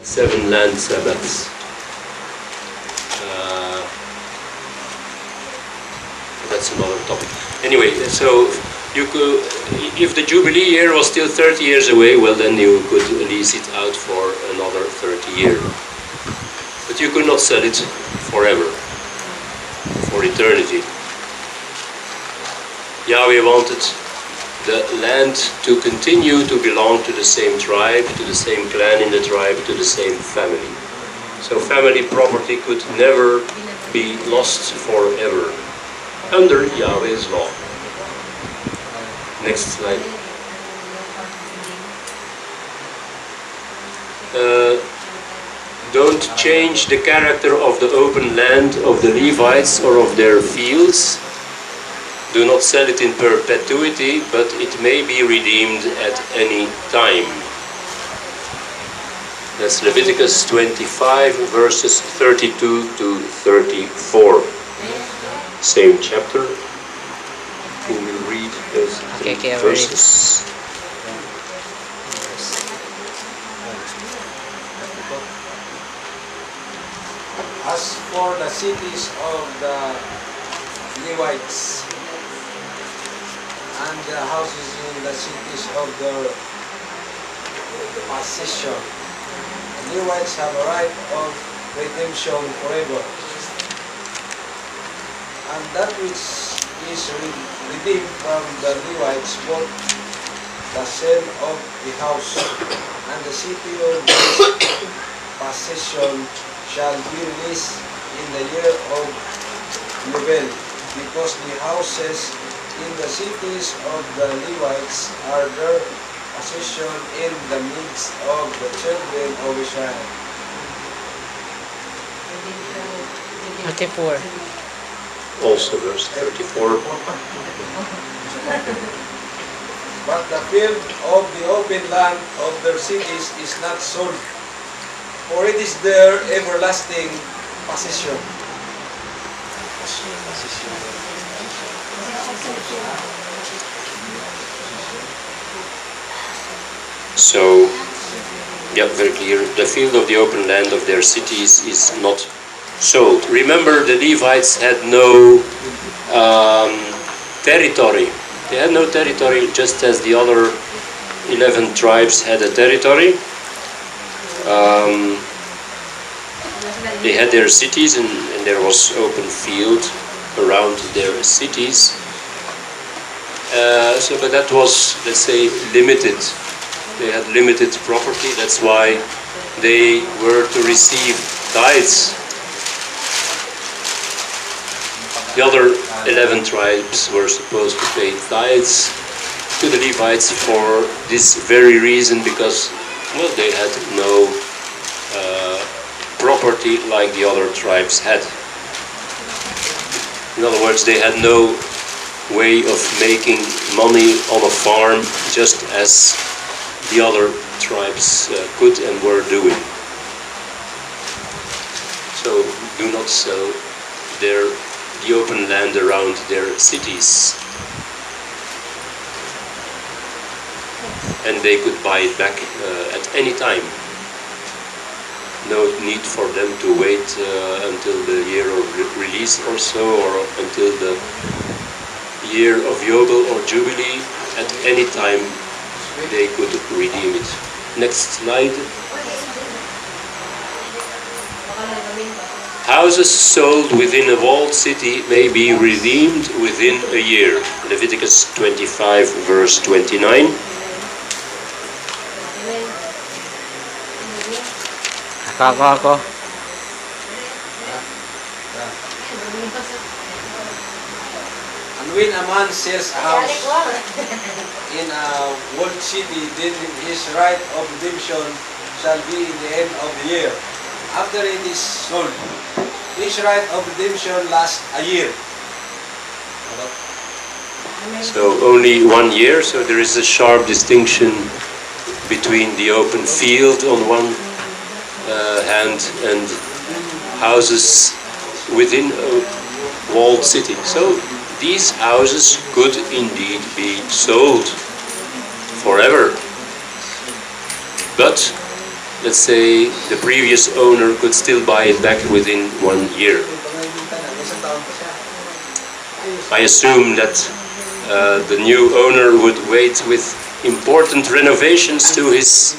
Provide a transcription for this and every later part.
7 land Sabbaths. That's another topic. Anyway, so you could, if the Jubilee year was still 30 years away, well then you could lease it out for another 30 years. But you could not sell it forever, for eternity. Yahweh wanted the land to continue to belong to the same tribe, to the same clan in the tribe, to the same family. So family property could never be lost forever under Yahweh's law. Next slide. Don't change the character of the open land of the Levites or of their fields. Do not sell it in perpetuity, but it may be redeemed at any time. That's Leviticus 25, verses 32 to 34. Same chapter. Who will read those verses? As for the cities of the Levites and the houses in the cities of their possession, the Levites have a right of redemption forever. And that which is redeemed from the Levites, both the sale of the house and the city of this possession shall be released in the year of Jubilee, because the houses in the cities of the Levites are their possession in the midst of the children of Israel. 34. Also verse 34. But the field of the open land of their cities is not sold, for it is their everlasting possession. So, yeah, very clear. The field of the open land of their cities is not sold. Remember, the Levites had no territory. They had no territory, just as the other 11 tribes had a territory. They had their cities, and there was open field around their cities. But that was, let's say, limited. They had limited property. That's why they were to receive tithes. The other 11 tribes were supposed to pay tithes to the Levites for this very reason, because, well, they had no property like the other tribes had. In other words, they had no way of making money on a farm, just as the other tribes could and were doing. So do not sell the open land around their cities. And they could buy it back at any time. No need for them to wait until the year of release or so, or until the year of Yobel or Jubilee. At any time they could redeem it. Next slide. Houses sold within a walled city may be redeemed within a year. Leviticus 25, verse 29. Ako. And when a man sells a house in a walled city, then his right of redemption shall be in the end of the year, after it is sold. His right of redemption lasts a year. So only 1 year, so there is a sharp distinction between the open field on one hand and houses within a walled city. So these houses could indeed be sold forever, but let's say, the previous owner could still buy it back within 1 year. I assume that the new owner would wait with important renovations to his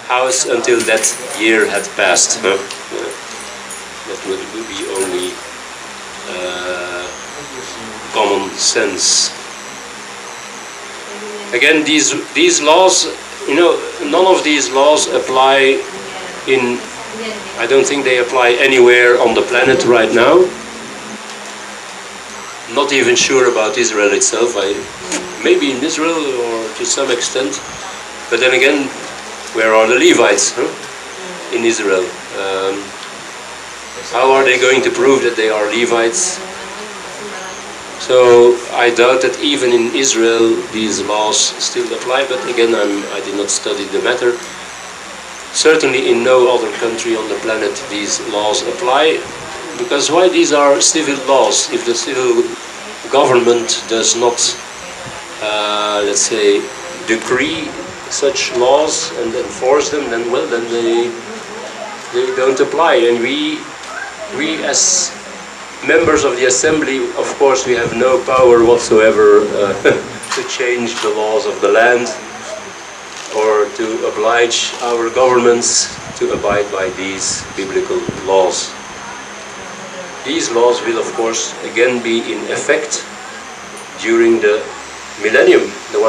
house until that year had passed. That would be only common sense. Again, these laws, none of these laws apply in, I don't think they apply anywhere on the planet right now. Not even sure about Israel itself. Maybe in Israel or to some extent. But then again, where are the Levites in Israel? How are they going to prove that they are Levites? So I doubt that even in Israel these laws still apply, but again I did not study the matter. Certainly in no other country on the planet these laws apply, because why? These are civil laws. If the civil government does not, let's say, decree such laws and enforce them, then they don't apply. And we as members of the assembly, of course, we have no power whatsoever to change the laws of the land or to oblige our governments to abide by these biblical laws. These laws will, of course, again be in effect during the millennium, the